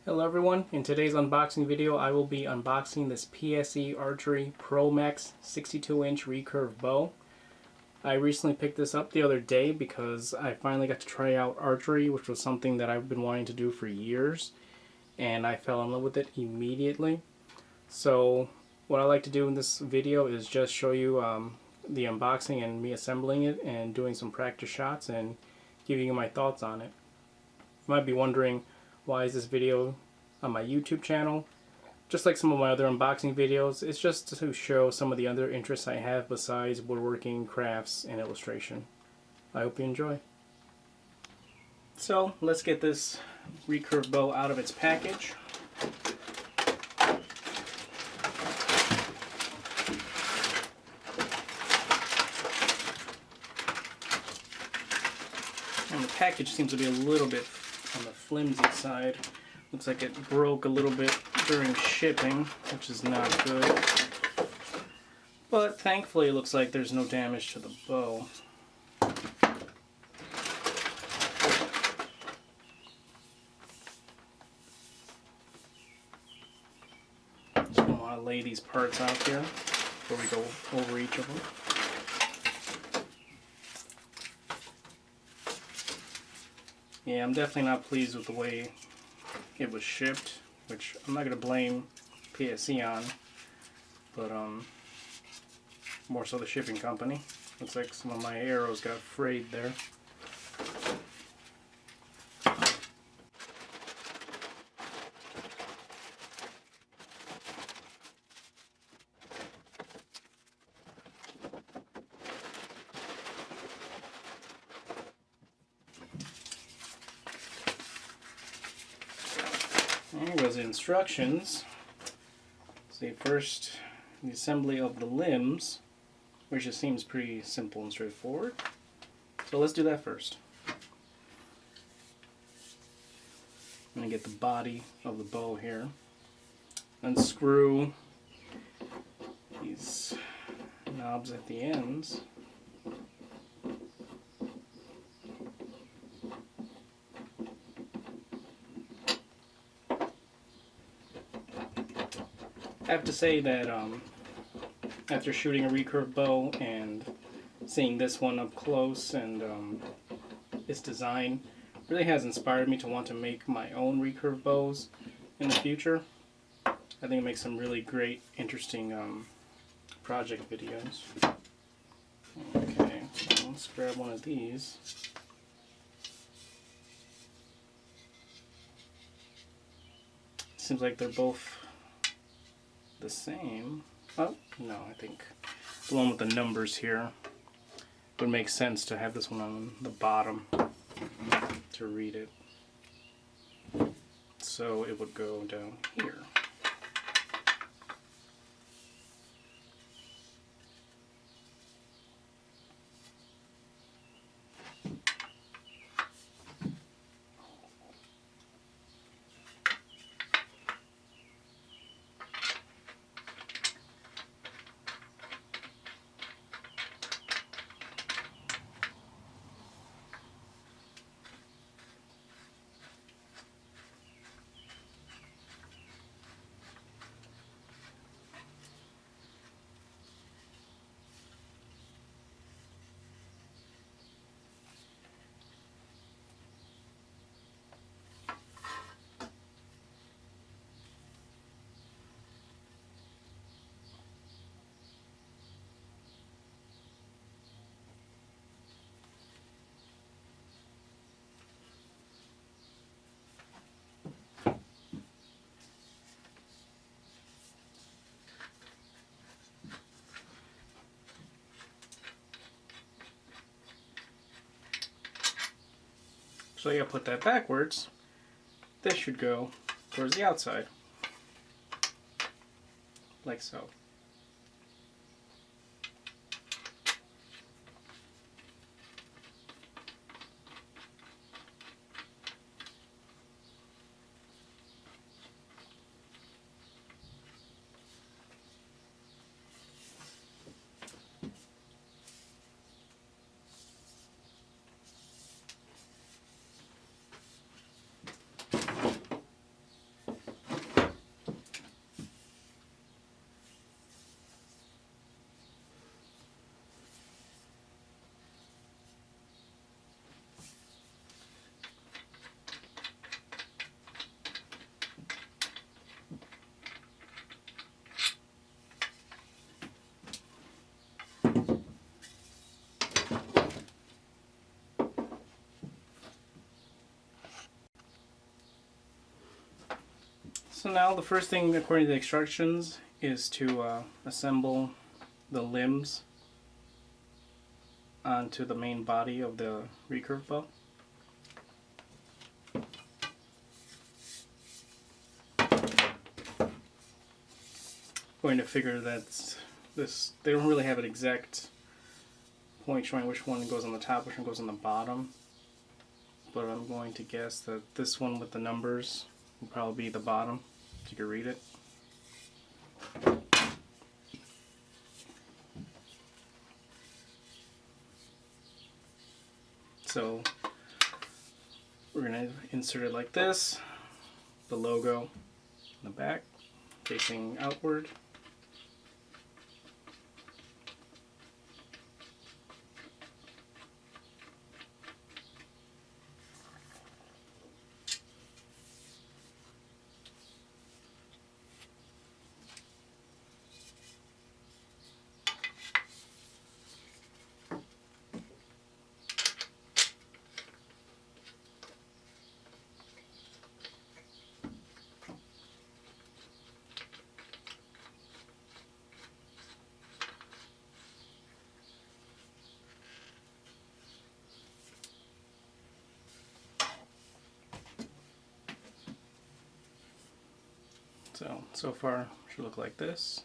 Hello everyone, in today's unboxing video I will be unboxing this PSE Archery Pro Max 62-inch recurve bow. I recently picked this up the other day because I finally got to try out archery, which was something that I've been wanting to do for years, and I fell in love with it immediately. So what I like to do in this video is just show you the unboxing and me assembling it and doing some practice shots and giving you my thoughts on it. You might be wondering, why is this video on my YouTube channel? Just like some of my other unboxing videos, it's just to show some of the other interests I have besides woodworking, crafts, and illustration. I hope you enjoy. So let's get this recurve bow out of its package. And the package seems to be a little bit on the flimsy side. Looks like it broke a little bit during shipping, which is not good. But thankfully it looks like there's no damage to the bow. So I want to lay these parts out here before we go over each of them. Yeah, I'm definitely not pleased with the way it was shipped, which I'm not going to blame PSE on, but more so the shipping company. Looks like some of my arrows got frayed there. Here goes the instructions. See, first the assembly of the limbs, which just seems pretty simple and straightforward. So let's do that first. I'm going to get the body of the bow here. Unscrew these knobs at the ends. I have to say that after shooting a recurve bow and seeing this one up close and its design really has inspired me to want to make my own recurve bows in the future. I think it makes some really great, interesting project videos. Okay, so let's grab one of these. Seems like they're both the same. Oh, no, I think the one with the numbers here would make sense to have this one on the bottom to read it. So it would go down here. So you gotta put that backwards. This should go towards the outside, like so. So now the first thing according to the instructions is to assemble the limbs onto the main body of the recurve bow. Going to figure that they don't really have an exact point showing which one goes on the top, which one goes on the bottom, but I'm going to guess that this one with the numbers will probably be the bottom, so you can read it. So we're going to insert it like this, the logo in the back facing outward. So far it should look like this.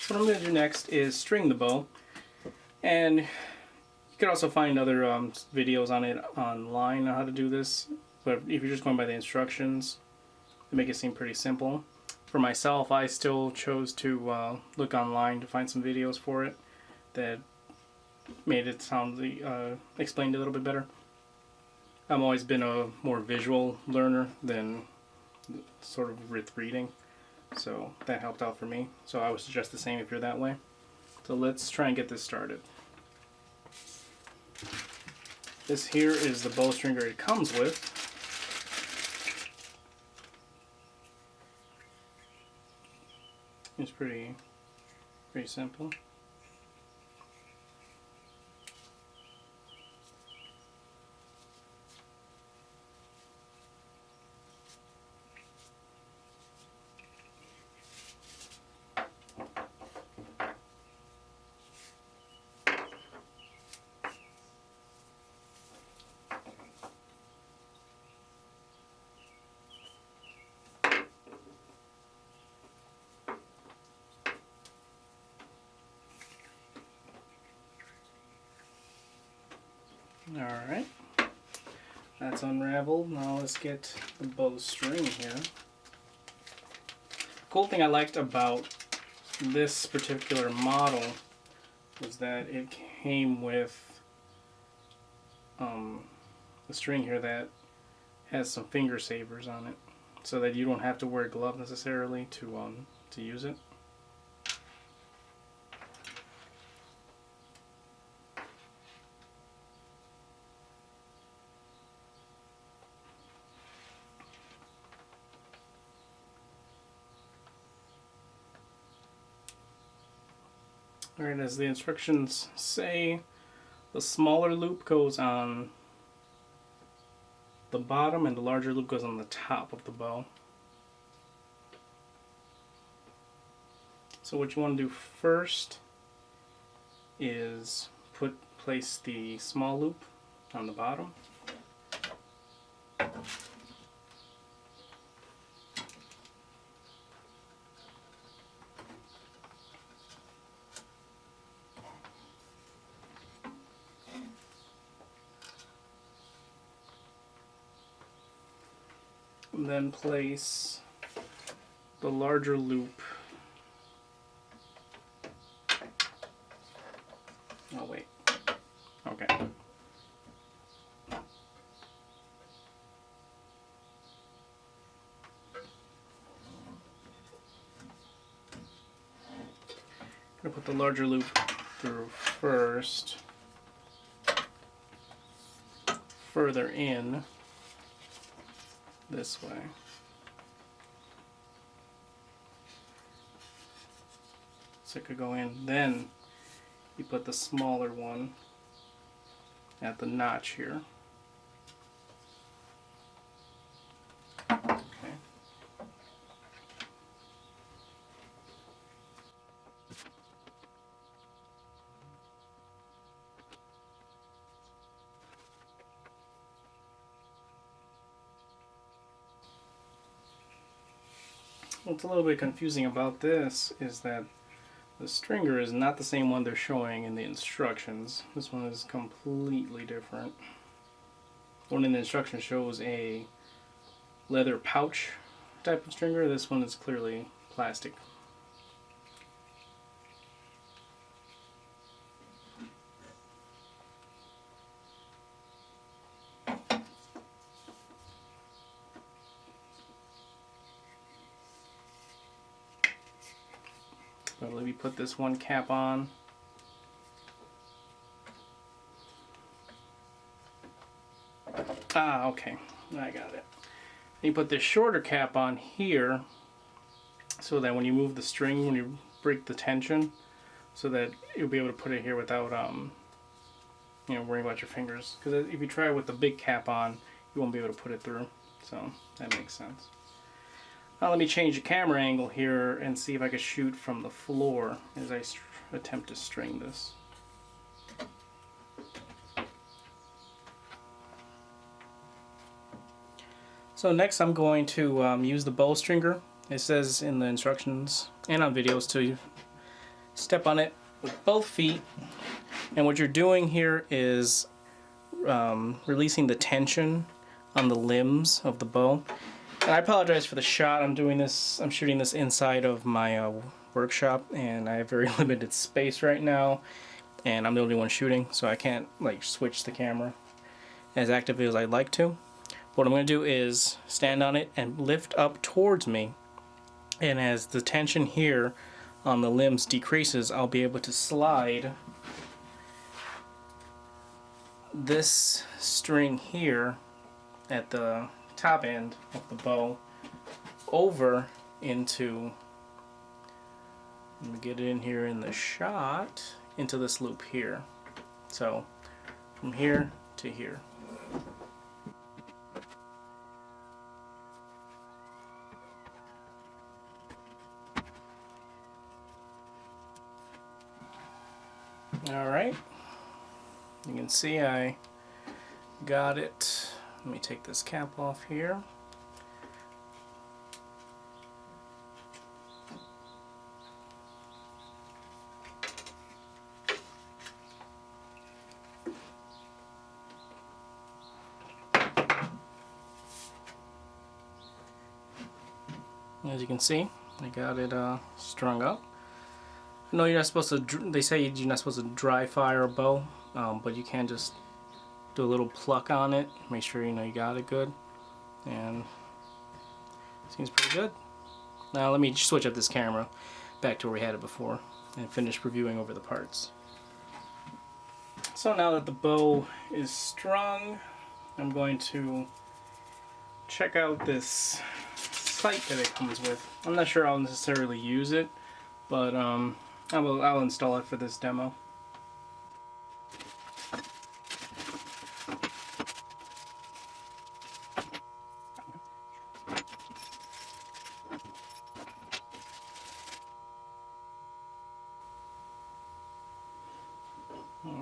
So what I'm going to do next is string the bow, and you can also find other videos on it online on how to do this, but if you're just going by the instructions, they make it seem pretty simple. For myself, I still chose to look online to find some videos for it that made it sound explained a little bit better. I've always been a more visual learner than sort of with reading, so that helped out for me. So I would suggest the same if you're that way. So let's try and get this started. This here is the bow stringer it comes with. It's pretty simple. Alright, that's unraveled. Now let's get the bow string here. Cool thing I liked about this particular model was that it came with a string here that has some finger savers on it, so that you don't have to wear gloves necessarily to use it. Alright, as the instructions say, the smaller loop goes on the bottom and the larger loop goes on the top of the bow. So what you want to do first is place the small loop on the bottom. And then place the larger loop Oh wait. Okay. I'm going to put the larger loop through first, further in this way. So it could go in, then you put the smaller one at the notch here. Okay. What's a little bit confusing about this is that the stringer is not the same one they're showing in the instructions. This one is completely different. The one in the instructions shows a leather pouch type of stringer. This one is clearly plastic. So let me put this one cap on. Ah, okay, I got it. You put this shorter cap on here so that when you move the string, when you break the tension, so that you'll be able to put it here without you know, worrying about your fingers. Because if you try it with the big cap on, you won't be able to put it through. So that makes sense. Now let me change the camera angle here and see if I can shoot from the floor as I attempt to string this. So next I'm going to use the bow stringer. It says in the instructions and on videos to step on it with both feet. And what you're doing here is releasing the tension on the limbs of the bow. And I apologize for the shot. I'm shooting this inside of my workshop, and I have very limited space right now, and I'm the only one shooting, so I can't like switch the camera as actively as I'd like to. What I'm going to do is stand on it and lift up towards me, and as the tension here on the limbs decreases, I'll be able to slide this string here at the top end of the bow over into, let me get it in here in the shot, into this loop here. So from here to here. Alright, you can see I got it. Let me take this cap off here. As you can see, I got it strung up. No, you're not supposed to, they say you're not supposed to dry fire a bow, but you can just do a little pluck on it, make sure you know you got it good, and it seems pretty good. Now let me switch up this camera back to where we had it before and finish reviewing over the parts. So now that the bow is strung, I'm going to check out this sight that it comes with. I'm not sure I'll necessarily use it, but I'll install it for this demo.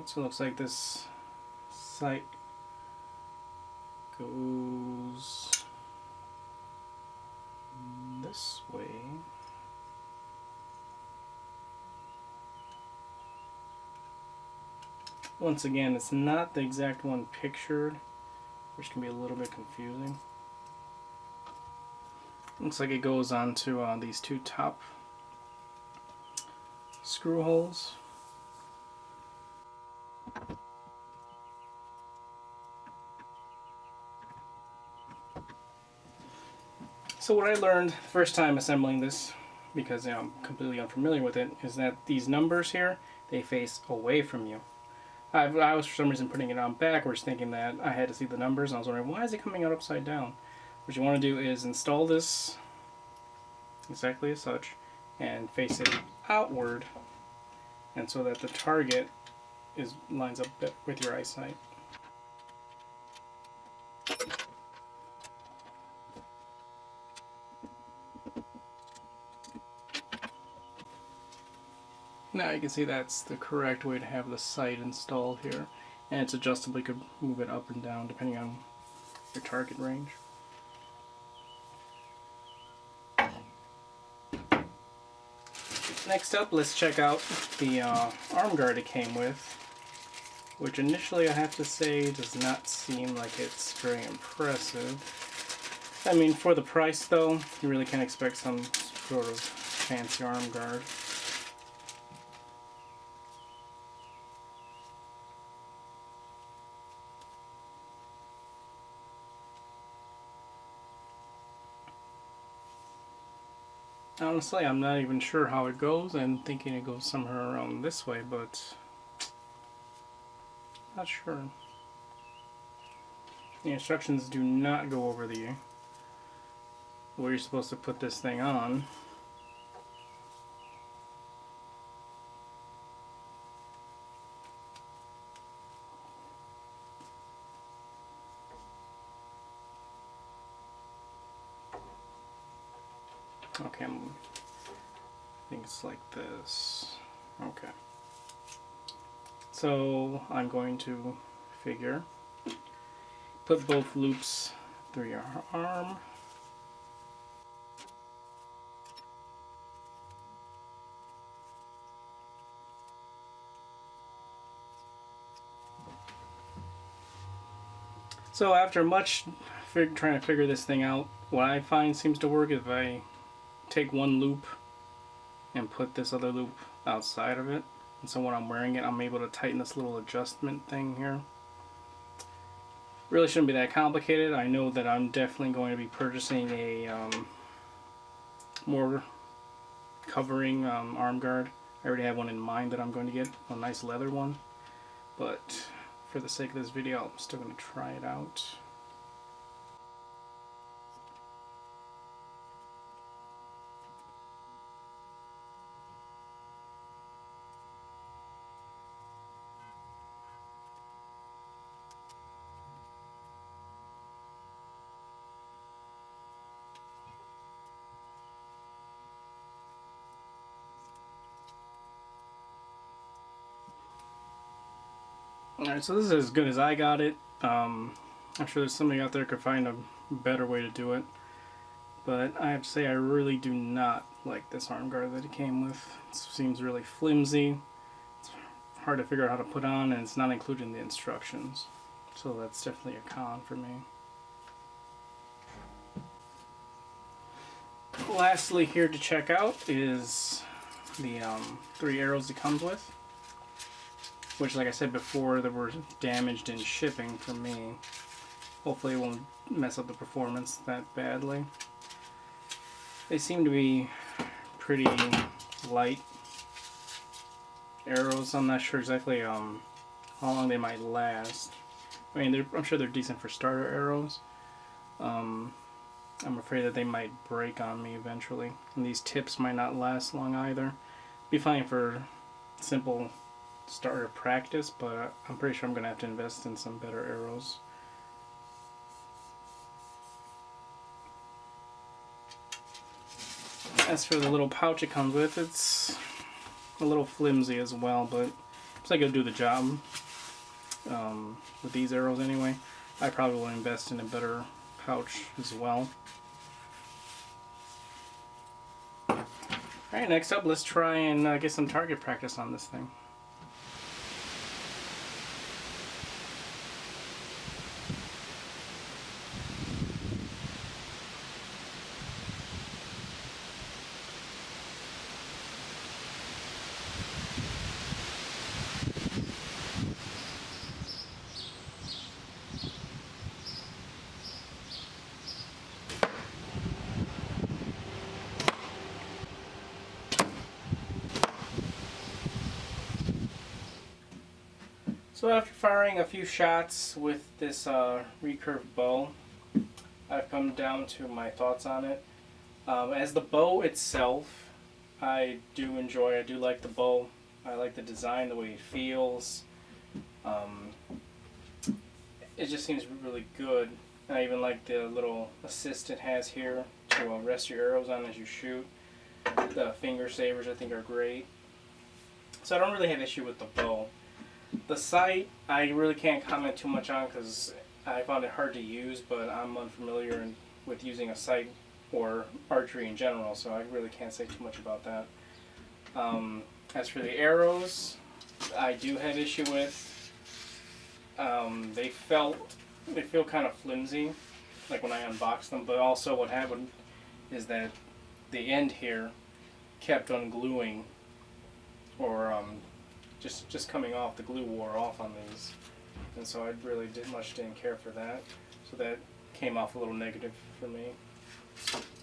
So it looks like this sight goes this way. Once again, it's not the exact one pictured, which can be a little bit confusing. Looks like it goes onto these two top screw holes. So what I learned the first time assembling this, because I'm completely unfamiliar with it, is that these numbers here, they face away from you. I was for some reason putting it on backwards, thinking that I had to see the numbers, and I was wondering, why is it coming out upside down? What you want to do is install this exactly as such, and face it outward, and so that the target lines up with your eyesight. Now you can see that's the correct way to have the sight installed here, and it's adjustable. You could move it up and down depending on your target range. Next up, let's check out the arm guard it came with, which initially I have to say does not seem like it's very impressive. I mean, for the price though, you really can't expect some sort of fancy arm guard. Honestly, I'm not even sure how it goes. I'm thinking it goes somewhere around this way, but not sure. The instructions do not go over where you're supposed to put this thing on. Okay, I think it's like this. Okay. So I'm going to put both loops through your arm. So after much trying to figure this thing out, what I find seems to work is if I take one loop and put this other loop outside of it, and so when I'm wearing it, I'm able to tighten this little adjustment thing here. Really shouldn't be that complicated. I know that I'm definitely going to be purchasing a more covering arm guard. I already have one in mind that I'm going to get, a nice leather one, but for the sake of this video, I'm still going to try it out. Alright, so this is as good as I got it. I'm sure there's somebody out there who could find a better way to do it. But I have to say I really do not like this arm guard that it came with. It seems really flimsy. It's hard to figure out how to put on, and it's not included in the instructions. So that's definitely a con for me. Lastly here to check out is the 3 arrows it comes with, which, like I said before, they were damaged in shipping for me. Hopefully it won't mess up the performance that badly. They seem to be pretty light arrows. I'm not sure exactly how long they might last. I mean, I'm sure they're decent for starter arrows. I'm afraid that they might break on me eventually, and these tips might not last long either. Be fine for simple starter practice, but I'm pretty sure I'm going to have to invest in some better arrows. As for the little pouch it comes with, it's a little flimsy as well, but looks like it'll do the job. With these arrows anyway, I probably will invest in a better pouch as well. Alright, next up, let's try and get some target practice on this thing. So after firing a few shots with this recurve bow, I've come down to my thoughts on it. As the bow itself, I do enjoy. I do like the bow. I like the design, the way it feels. It just seems really good. I even like the little assist it has here to rest your arrows on as you shoot. The finger savers I think are great. So I don't really have issue with the bow. The sight I really can't comment too much on because I found it hard to use, but I'm unfamiliar with using a sight or archery in general, so I really can't say too much about that. As for the arrows, I do have issue with. They feel kind of flimsy, like when I unboxed them. But also, what happened is that the end here kept ungluing, or just coming off. The glue wore off on these, and so I really didn't care for that. So that came off a little negative for me.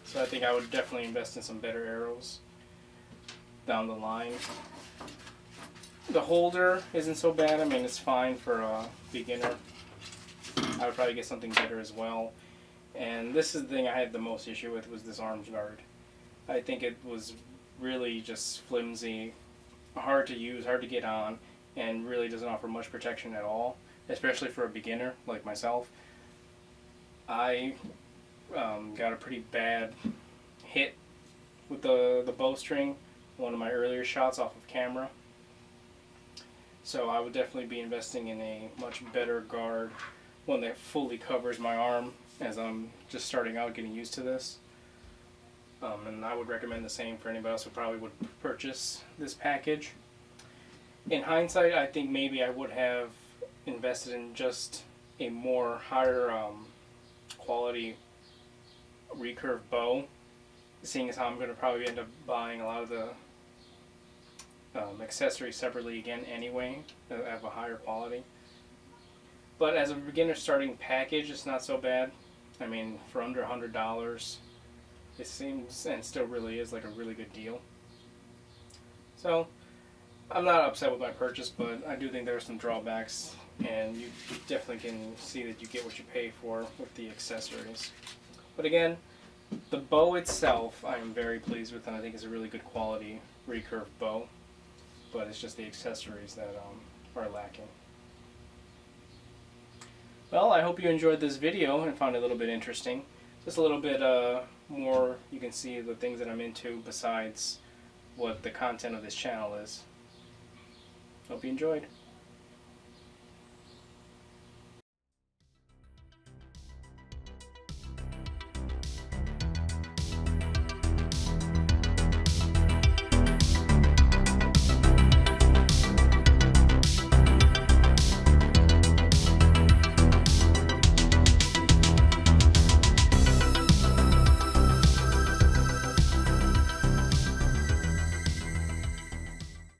So I think I would definitely invest in some better arrows down the line. The holder isn't so bad. I mean, it's fine for a beginner. I would probably get something better as well. And this is the thing I had the most issue with, was this arms guard. I think it was really just flimsy, hard to use, hard to get on, and really doesn't offer much protection at all, especially for a beginner like myself. I got a pretty bad hit with the bowstring, one of my earlier shots off of camera. So I would definitely be investing in a much better guard, one that fully covers my arm as I'm just starting out getting used to this. And I would recommend the same for anybody else who probably would purchase this package. In hindsight, I think maybe I would have invested in just a more higher quality recurve bow, seeing as how I'm going to probably end up buying a lot of the accessories separately again anyway, that have a higher quality. But as a beginner starting package, it's not so bad. I mean, for under $100, it seems, and still really is, like a really good deal. So I'm not upset with my purchase, but I do think there are some drawbacks, and you definitely can see that you get what you pay for with the accessories. But again, the bow itself I'm very pleased with, and I think it's a really good quality recurve bow. But it's just the accessories that are lacking. Well, I hope you enjoyed this video and found it a little bit interesting. Just a little bit more, you can see the things that I'm into besides what the content of this channel is. Hope you enjoyed.